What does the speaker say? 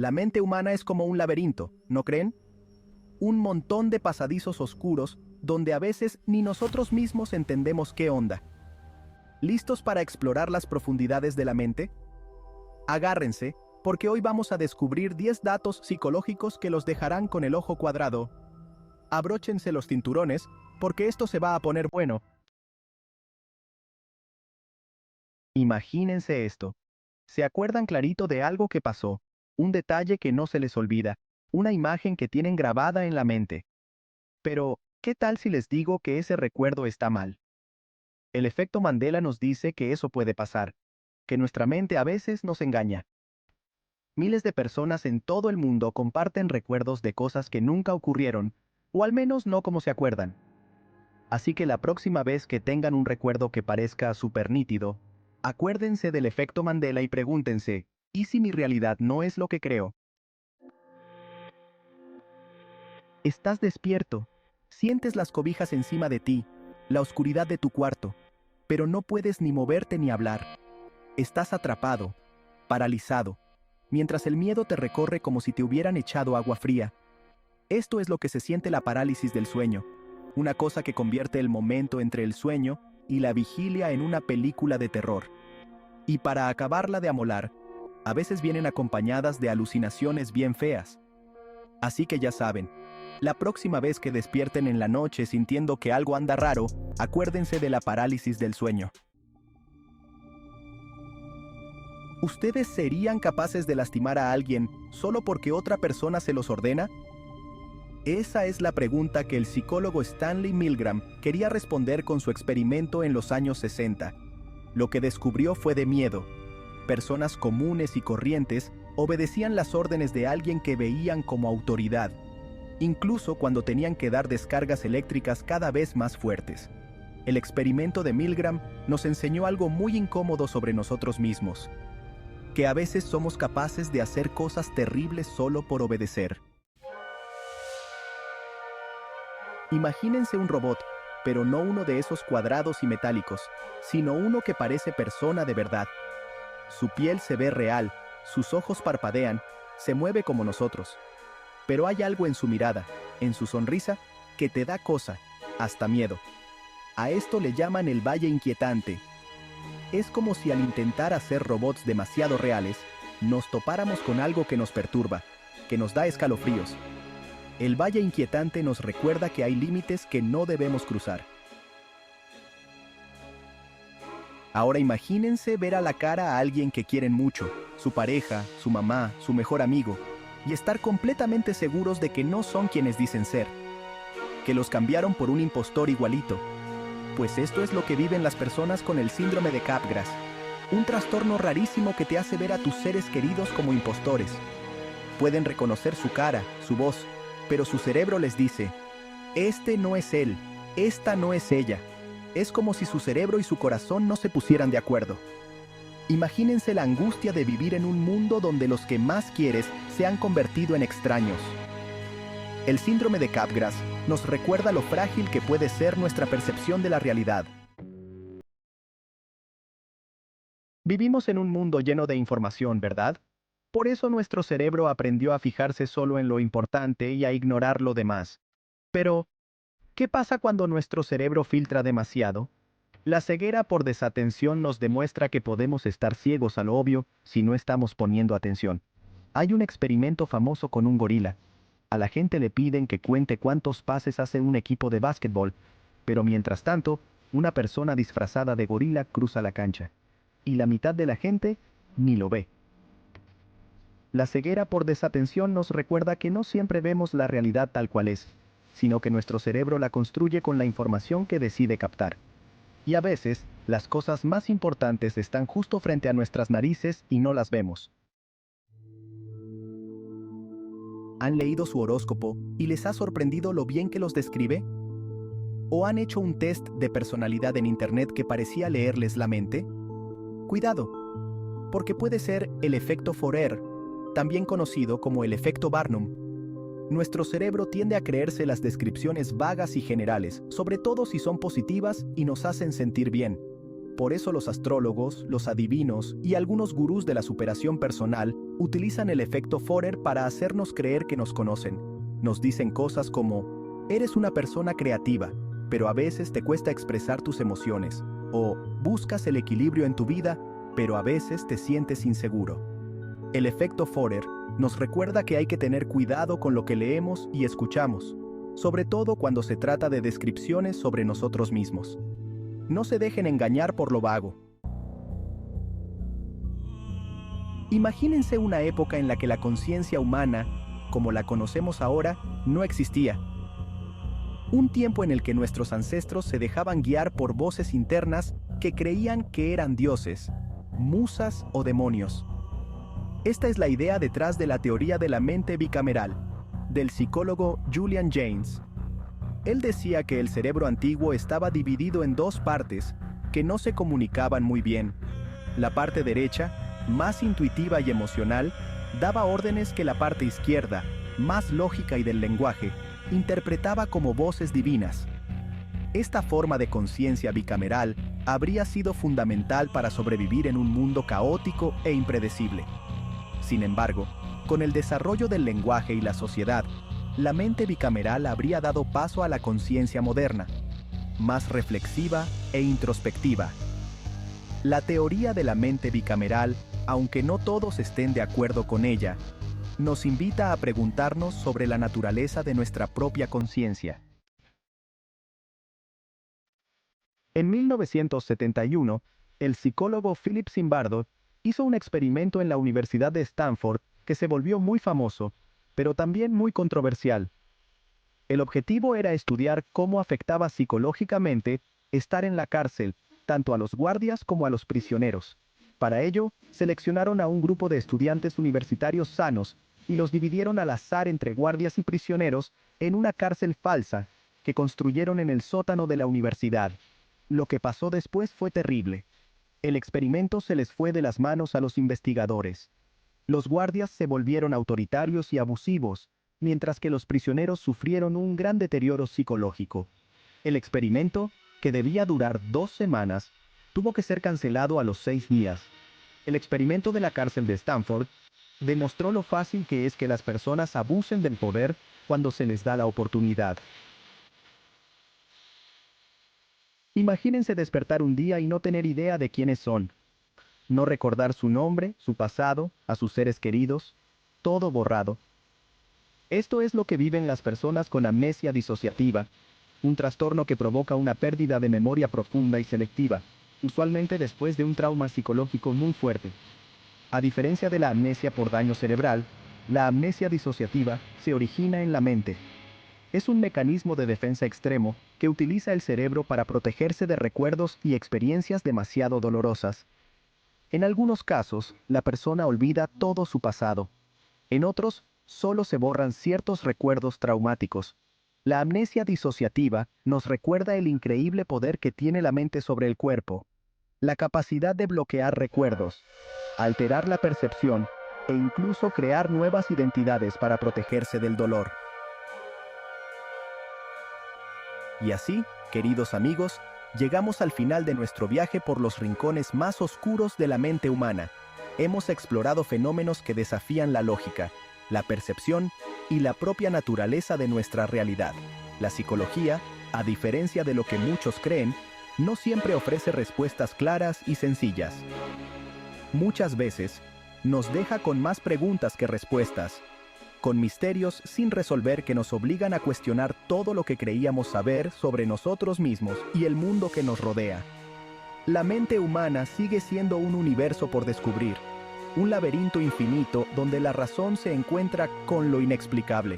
La mente humana es como un laberinto, ¿no creen? Un montón de pasadizos oscuros donde a veces ni nosotros mismos entendemos qué onda. ¿Listos para explorar las profundidades de la mente? Agárrense, porque hoy vamos a descubrir 10 datos psicológicos que los dejarán con el ojo cuadrado. Abróchense los cinturones, porque esto se va a poner bueno. Imagínense esto. ¿Se acuerdan clarito de algo que pasó? Un detalle que no se les olvida, una imagen que tienen grabada en la mente. Pero, ¿qué tal si les digo que ese recuerdo está mal? El efecto Mandela nos dice que eso puede pasar, que nuestra mente a veces nos engaña. Miles de personas en todo el mundo comparten recuerdos de cosas que nunca ocurrieron, o al menos no como se acuerdan. Así que la próxima vez que tengan un recuerdo que parezca súper nítido, acuérdense del efecto Mandela y pregúntense, ¿y si mi realidad no es lo que creo? Estás despierto, sientes las cobijas encima de ti, la oscuridad de tu cuarto, pero no puedes ni moverte ni hablar. Estás atrapado, paralizado, mientras el miedo te recorre como si te hubieran echado agua fría. Esto es lo que se siente la parálisis del sueño, una cosa que convierte el momento entre el sueño y la vigilia en una película de terror. Y para acabarla de amolar, a veces vienen acompañadas de alucinaciones bien feas. Así que ya saben, la próxima vez que despierten en la noche sintiendo que algo anda raro, acuérdense de la parálisis del sueño. ¿Ustedes serían capaces de lastimar a alguien solo porque otra persona se los ordena? Esa es la pregunta que el psicólogo Stanley Milgram quería responder con su experimento en los años 60. Lo que descubrió fue de miedo. Personas comunes y corrientes obedecían las órdenes de alguien que veían como autoridad, incluso cuando tenían que dar descargas eléctricas cada vez más fuertes. El experimento de Milgram nos enseñó algo muy incómodo sobre nosotros mismos, que a veces somos capaces de hacer cosas terribles solo por obedecer. Imagínense un robot, pero no uno de esos cuadrados y metálicos, sino uno que parece persona de verdad. Su piel se ve real, sus ojos parpadean, se mueve como nosotros. Pero hay algo en su mirada, en su sonrisa, que te da cosa, hasta miedo. A esto le llaman el valle inquietante. Es como si al intentar hacer robots demasiado reales, nos topáramos con algo que nos perturba, que nos da escalofríos. El valle inquietante nos recuerda que hay límites que no debemos cruzar. Ahora imagínense ver a la cara a alguien que quieren mucho, su pareja, su mamá, su mejor amigo, y estar completamente seguros de que no son quienes dicen ser, que los cambiaron por un impostor igualito. Pues esto es lo que viven las personas con el síndrome de Capgras, un trastorno rarísimo que te hace ver a tus seres queridos como impostores. Pueden reconocer su cara, su voz, pero su cerebro les dice, este no es él, esta no es ella. Es como si su cerebro y su corazón no se pusieran de acuerdo. Imagínense la angustia de vivir en un mundo donde los que más quieres se han convertido en extraños. El síndrome de Capgras nos recuerda lo frágil que puede ser nuestra percepción de la realidad. Vivimos en un mundo lleno de información, ¿verdad? Por eso nuestro cerebro aprendió a fijarse solo en lo importante y a ignorar lo demás. Pero, ¿qué pasa cuando nuestro cerebro filtra demasiado? La ceguera por desatención nos demuestra que podemos estar ciegos a lo obvio si no estamos poniendo atención. Hay un experimento famoso con un gorila. A la gente le piden que cuente cuántos pases hace un equipo de básquetbol, pero mientras tanto, una persona disfrazada de gorila cruza la cancha. Y la mitad de la gente ni lo ve. La ceguera por desatención nos recuerda que no siempre vemos la realidad tal cual es, sino que nuestro cerebro la construye con la información que decide captar. Y a veces, las cosas más importantes están justo frente a nuestras narices y no las vemos. ¿Han leído su horóscopo y les ha sorprendido lo bien que los describe? ¿O han hecho un test de personalidad en internet que parecía leerles la mente? Cuidado, porque puede ser el efecto Forer, también conocido como el efecto Barnum. Nuestro cerebro tiende a creerse las descripciones vagas y generales, sobre todo si son positivas y nos hacen sentir bien. Por eso los astrólogos, los adivinos y algunos gurús de la superación personal utilizan el efecto Forer para hacernos creer que nos conocen. Nos dicen cosas como, eres una persona creativa, pero a veces te cuesta expresar tus emociones, o buscas el equilibrio en tu vida, pero a veces te sientes inseguro. El efecto Forer nos recuerda que hay que tener cuidado con lo que leemos y escuchamos, sobre todo cuando se trata de descripciones sobre nosotros mismos. No se dejen engañar por lo vago. Imagínense una época en la que la conciencia humana, como la conocemos ahora, no existía. Un tiempo en el que nuestros ancestros se dejaban guiar por voces internas que creían que eran dioses, musas o demonios. Esta es la idea detrás de la teoría de la mente bicameral, del psicólogo Julian Jaynes. Él decía que el cerebro antiguo estaba dividido en dos partes que no se comunicaban muy bien. La parte derecha, más intuitiva y emocional, daba órdenes que la parte izquierda, más lógica y del lenguaje, interpretaba como voces divinas. Esta forma de conciencia bicameral habría sido fundamental para sobrevivir en un mundo caótico e impredecible. Sin embargo, con el desarrollo del lenguaje y la sociedad, la mente bicameral habría dado paso a la conciencia moderna, más reflexiva e introspectiva. La teoría de la mente bicameral, aunque no todos estén de acuerdo con ella, nos invita a preguntarnos sobre la naturaleza de nuestra propia conciencia. En 1971, el psicólogo Philip Zimbardo hizo un experimento en la Universidad de Stanford que se volvió muy famoso, pero también muy controversial. El objetivo era estudiar cómo afectaba psicológicamente estar en la cárcel, tanto a los guardias como a los prisioneros. Para ello, seleccionaron a un grupo de estudiantes universitarios sanos y los dividieron al azar entre guardias y prisioneros en una cárcel falsa que construyeron en el sótano de la universidad. Lo que pasó después fue terrible. El experimento se les fue de las manos a los investigadores. Los guardias se volvieron autoritarios y abusivos, mientras que los prisioneros sufrieron un gran deterioro psicológico. El experimento, que debía durar 2 semanas, tuvo que ser cancelado a los 6 días. El experimento de la cárcel de Stanford demostró lo fácil que es que las personas abusen del poder cuando se les da la oportunidad. Imagínense despertar un día y no tener idea de quiénes son. No recordar su nombre, su pasado, a sus seres queridos, todo borrado. Esto es lo que viven las personas con amnesia disociativa, un trastorno que provoca una pérdida de memoria profunda y selectiva, usualmente después de un trauma psicológico muy fuerte. A diferencia de la amnesia por daño cerebral, la amnesia disociativa se origina en la mente. Es un mecanismo de defensa extremo que utiliza el cerebro para protegerse de recuerdos y experiencias demasiado dolorosas. En algunos casos, la persona olvida todo su pasado. En otros, solo se borran ciertos recuerdos traumáticos. La amnesia disociativa nos recuerda el increíble poder que tiene la mente sobre el cuerpo, la capacidad de bloquear recuerdos, alterar la percepción e incluso crear nuevas identidades para protegerse del dolor. Y así, queridos amigos, llegamos al final de nuestro viaje por los rincones más oscuros de la mente humana. Hemos explorado fenómenos que desafían la lógica, la percepción y la propia naturaleza de nuestra realidad. La psicología, a diferencia de lo que muchos creen, no siempre ofrece respuestas claras y sencillas. Muchas veces, nos deja con más preguntas que respuestas, con misterios sin resolver que nos obligan a cuestionar todo lo que creíamos saber sobre nosotros mismos y el mundo que nos rodea. La mente humana sigue siendo un universo por descubrir, un laberinto infinito donde la razón se encuentra con lo inexplicable.